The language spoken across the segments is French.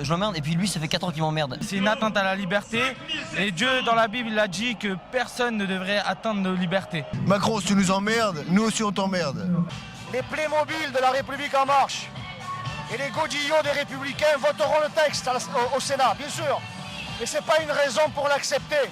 je l'emmerde et puis lui ça fait 4 ans qu'il m'emmerde. C'est une atteinte à la liberté et Dieu dans la Bible il a dit que personne ne devrait atteindre nos libertés. Macron, si tu nous emmerdes, nous aussi on t'emmerde. Les Playmobil de la République en marche et les godillots des Républicains voteront le texte au Sénat, bien sûr. Mais c'est pas une raison pour l'accepter.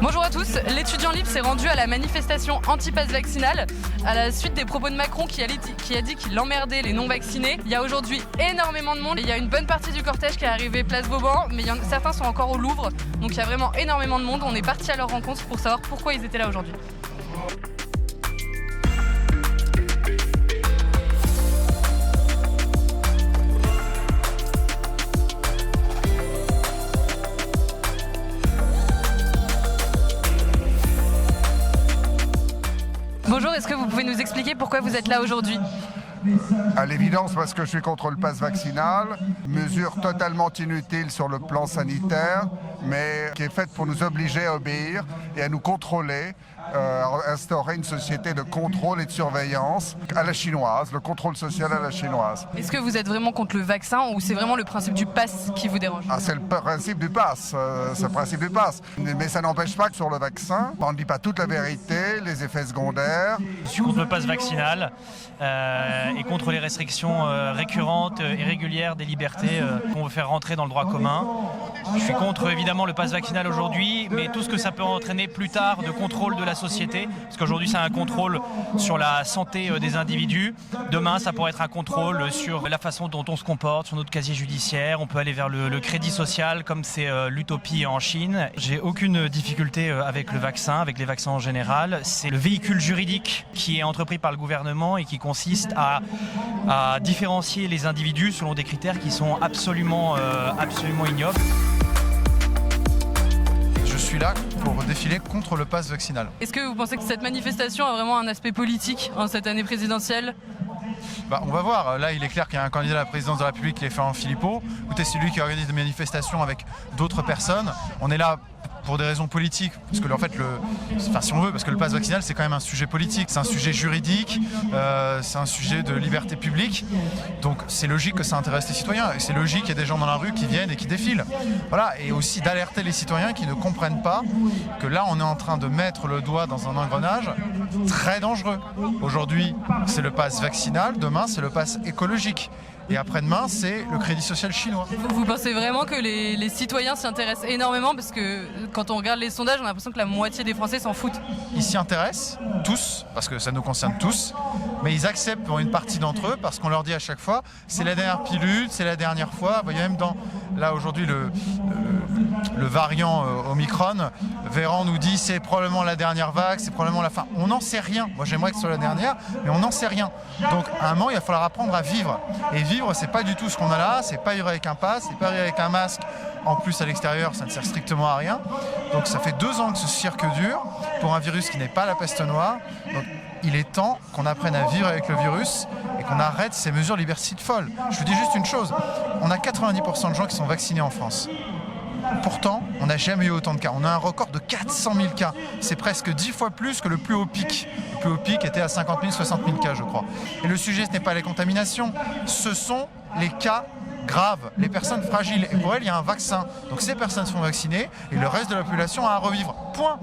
Bonjour à tous, l'étudiant libre s'est rendu à la manifestation anti-pass vaccinal à la suite des propos de Macron qui a dit qu'il emmerdait les non-vaccinés. Il y a aujourd'hui énormément de monde et il y a une bonne partie du cortège qui est arrivé place Vauban, mais certains sont encore au Louvre, donc il y a vraiment énormément de monde. On est parti à leur rencontre pour savoir pourquoi ils étaient là aujourd'hui. Bonjour, est-ce que vous pouvez nous expliquer pourquoi vous êtes là aujourd'hui ? À l'évidence, parce que je suis contre le pass vaccinal, mesure totalement inutile sur le plan sanitaire, mais qui est faite pour nous obliger à obéir et à nous contrôler, instaurer une société de contrôle et de surveillance à la chinoise, le contrôle social à la chinoise. Est-ce que vous êtes vraiment contre le vaccin ou c'est vraiment le principe du pass qui vous dérange ? C'est le principe du pass, c'est le principe du pass. Mais ça n'empêche pas que sur le vaccin, on ne dit pas toute la vérité, les effets secondaires. Je suis contre le pass vaccinal et contre les restrictions récurrentes et régulières des libertés qu'on veut faire rentrer dans le droit commun. Je suis contre évidemment le pass vaccinal aujourd'hui, mais tout ce que ça peut entraîner plus tard de contrôle de la société, parce qu'aujourd'hui c'est un contrôle sur la santé des individus. Demain ça pourrait être un contrôle sur la façon dont on se comporte, sur notre casier judiciaire. On peut aller vers le crédit social comme c'est l'utopie en Chine. J'ai aucune difficulté avec le vaccin, avec les vaccins en général. C'est le véhicule juridique qui est entrepris par le gouvernement et qui consiste à différencier les individus selon des critères qui sont absolument ignobles. Je suis là pour défiler contre le pass vaccinal. Est-ce que vous pensez que cette manifestation a vraiment un aspect politique en cette année présidentielle ? On va voir. Là, il est clair qu'il y a un candidat à la présidence de la République qui est Florent Philippot. Écoutez, c'est lui qui organise des manifestations avec d'autres personnes. On est là pour des raisons politiques, parce que en fait, si on veut, parce que le pass vaccinal c'est quand même un sujet politique, c'est un sujet juridique, c'est un sujet de liberté publique, donc c'est logique que ça intéresse les citoyens, et c'est logique qu'il y ait des gens dans la rue qui viennent et qui défilent. Voilà, et aussi d'alerter les citoyens qui ne comprennent pas que là on est en train de mettre le doigt dans un engrenage très dangereux. Aujourd'hui c'est le pass vaccinal, demain c'est le pass écologique. Et après-demain, c'est le crédit social chinois. Vous pensez vraiment que les citoyens s'y intéressent énormément ? Parce que quand on regarde les sondages, on a l'impression que la moitié des Français s'en foutent. Ils s'y intéressent, tous, parce que ça nous concerne tous, mais ils acceptent pour une partie d'entre eux, parce qu'on leur dit à chaque fois, c'est la dernière pilule, c'est la dernière fois. Il y a même là aujourd'hui, le variant Omicron, Véran nous dit c'est probablement la dernière vague, c'est probablement la fin. On n'en sait rien. Moi j'aimerais que ce soit la dernière, mais on n'en sait rien. Donc à un moment, il va falloir apprendre à vivre. Et vivre, c'est pas du tout ce qu'on a là, c'est pas vivre avec un pass, c'est pas vivre avec un masque. En plus, à l'extérieur, ça ne sert strictement à rien. Donc ça fait 2 ans que ce cirque dure pour un virus qui n'est pas la peste noire. Donc il est temps qu'on apprenne à vivre avec le virus et qu'on arrête ces mesures liberticides folles. Je vous dis juste une chose, on a 90% de gens qui sont vaccinés en France. Pourtant, on n'a jamais eu autant de cas. On a un record de 400 000 cas. C'est presque 10 fois plus que le plus haut pic. Le plus haut pic était à 50 000, 60 000 cas, je crois. Et le sujet, ce n'est pas les contaminations, ce sont les cas graves, les personnes fragiles. Et pour elles, il y a un vaccin. Donc ces personnes sont vaccinées et le reste de la population a à revivre. Point.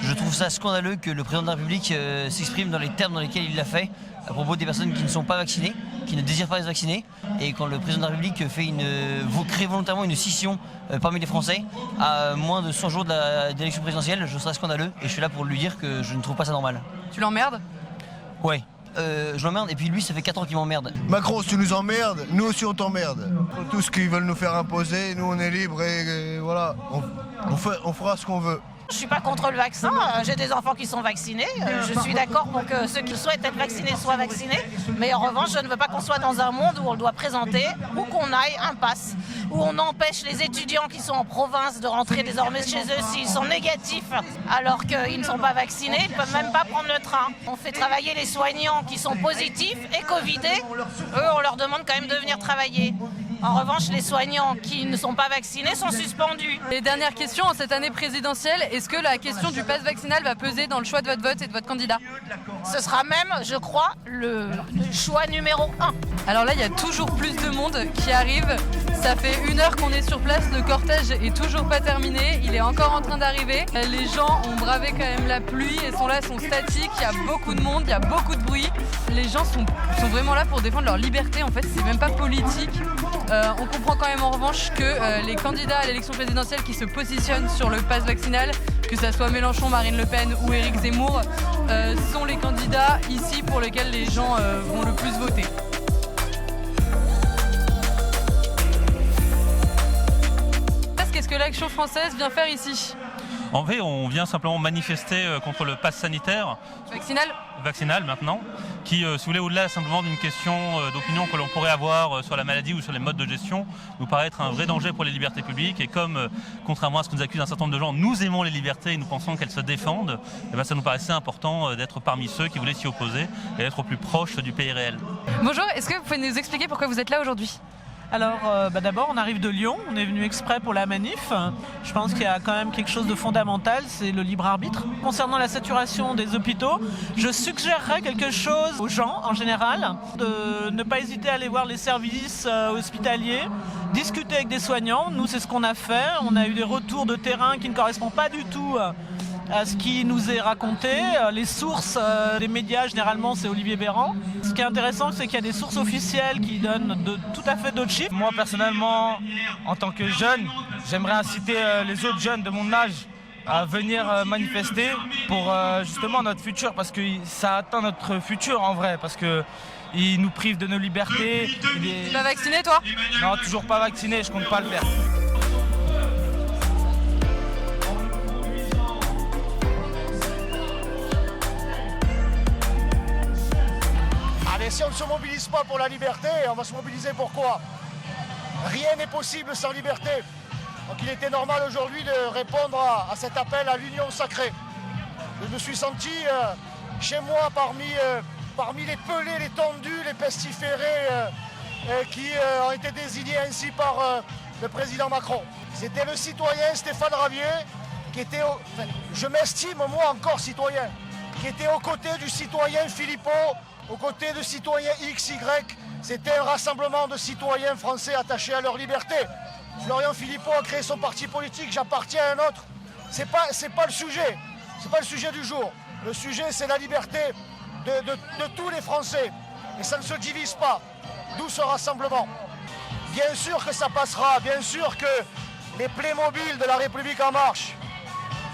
Je trouve ça scandaleux que le président de la République s'exprime dans les termes dans lesquels il l'a fait à propos des personnes qui ne sont pas vaccinées, qui ne désirent pas être vaccinées. Et quand le président de la République crée volontairement une scission parmi les Français à moins de 100 jours de l'élection présidentielle, je trouve ça scandaleux et je suis là pour lui dire que je ne trouve pas ça normal. Tu l'emmerdes ? Ouais. Je l'emmerde et puis lui ça fait 4 ans qu'il m'emmerde. Macron, si tu nous emmerdes, nous aussi on t'emmerde. Tout ce qu'ils veulent nous faire imposer, nous on est libres et voilà, on fera ce qu'on veut. Je suis pas contre le vaccin, j'ai des enfants qui sont vaccinés, je suis d'accord pour que ceux qui souhaitent être vaccinés soient vaccinés, mais en revanche je ne veux pas qu'on soit dans un monde où on doit présenter ou qu'on aille un pass, où on empêche les étudiants qui sont en province de rentrer désormais chez eux s'ils sont négatifs alors qu'ils ne sont pas vaccinés, ils ne peuvent même pas prendre le train. On fait travailler les soignants qui sont positifs et covidés, eux on leur demande quand même de venir travailler. En revanche, les soignants qui ne sont pas vaccinés sont suspendus. Et dernière question, en cette année présidentielle, est-ce que la question du pass vaccinal va peser dans le choix de votre vote et de votre candidat? Ce sera même, je crois, le choix numéro 1. Alors là, il y a toujours plus de monde qui arrive. Ça fait 1 heure qu'on est sur place, le cortège est toujours pas terminé, il est encore en train d'arriver. Les gens ont bravé quand même la pluie et sont là, sont statiques, il y a beaucoup de monde, il y a beaucoup de bruit. Les gens sont vraiment là pour défendre leur liberté, en fait, c'est même pas politique. On comprend quand même en revanche que les candidats à l'élection présidentielle qui se positionnent sur le pass vaccinal, que ce soit Mélenchon, Marine Le Pen ou Éric Zemmour, sont les candidats ici pour lesquels les gens vont le plus voter. Qu'est-ce que l'Action française vient faire ici? En fait, on vient simplement manifester contre le pass sanitaire. Vaccinal maintenant, qui, si vous voulez, au-delà simplement d'une question d'opinion que l'on pourrait avoir sur la maladie ou sur les modes de gestion, nous paraît être un vrai danger pour les libertés publiques. Et comme, contrairement à ce que nous accusent un certain nombre de gens, nous aimons les libertés et nous pensons qu'elles se défendent, et bien ça nous paraissait important d'être parmi ceux qui voulaient s'y opposer et d'être au plus proche du pays réel. Bonjour, est-ce que vous pouvez nous expliquer pourquoi vous êtes là aujourd'hui? Alors d'abord on arrive de Lyon, on est venu exprès pour la manif. Je pense qu'il y a quand même quelque chose de fondamental, c'est le libre arbitre. Concernant la saturation des hôpitaux, je suggérerais quelque chose aux gens en général, de ne pas hésiter à aller voir les services hospitaliers, discuter avec des soignants. Nous c'est ce qu'on a fait, on a eu des retours de terrain qui ne correspondent pas du tout à ce qui nous est raconté. Les sources des médias, généralement, c'est Olivier Véran. Ce qui est intéressant, c'est qu'il y a des sources officielles qui donnent tout à fait d'autres chiffres. Moi, personnellement, en tant que jeune, j'aimerais inciter les autres jeunes de mon âge à venir manifester pour justement notre futur, parce que ça atteint notre futur en vrai, parce que il nous prive de nos libertés. Tu es pas vacciné, toi? Non, toujours pas vacciné, je compte pas le faire. Et si on ne se mobilise pas pour la liberté, on va se mobiliser pour quoi? Rien n'est possible sans liberté. Donc il était normal aujourd'hui de répondre à cet appel à l'union sacrée. Je me suis senti chez moi parmi les pelés, les tendus, les pestiférés qui ont été désignés ainsi par le président Macron. C'était le citoyen Stéphane Ravier qui était, je m'estime moi encore citoyen, qui était aux côtés du citoyen Philippot, aux côtés de citoyens XY. C'était un rassemblement de citoyens français attachés à leur liberté. Florian Philippot a créé son parti politique, j'appartiens à un autre. C'est pas le sujet, c'est pas le sujet du jour. Le sujet, c'est la liberté de tous les Français. Et ça ne se divise pas, d'où ce rassemblement. Bien sûr que ça passera, bien sûr que les Playmobil de la République en marche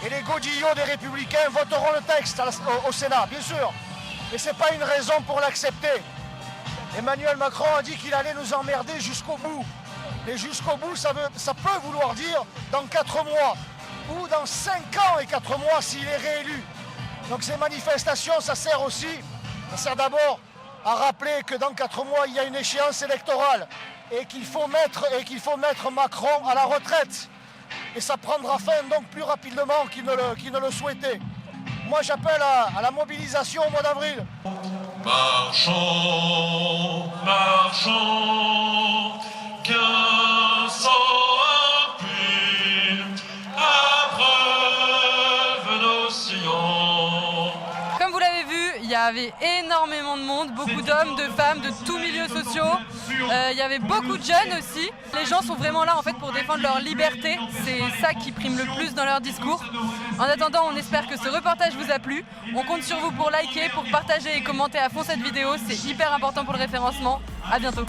et les godillots des Républicains voteront le texte au Sénat, bien sûr. Mais ce n'est pas une raison pour l'accepter. Emmanuel Macron a dit qu'il allait nous emmerder jusqu'au bout. Et jusqu'au bout, ça peut vouloir dire dans 4 mois, ou dans 5 ans et 4 mois s'il est réélu. Donc ces manifestations, ça sert d'abord à rappeler que dans 4 mois, il y a une échéance électorale et qu'il faut mettre Macron à la retraite. Et ça prendra fin donc plus rapidement qu'il ne le souhaitait. Moi, j'appelle à la mobilisation au mois d'avril. Marchons, marchons, qu'un sang impur abreuve nos sillons. Comme vous l'avez vu, il y avait énormément de monde, beaucoup d'hommes, de femmes, de tous milieux sociaux. Il y avait beaucoup de jeunes aussi. Les gens sont vraiment là en fait pour défendre leur liberté. C'est ça qui prime le plus dans leur discours. En attendant, on espère que ce reportage vous a plu. On compte sur vous pour liker, pour partager et commenter à fond cette vidéo. C'est hyper important pour le référencement. À bientôt.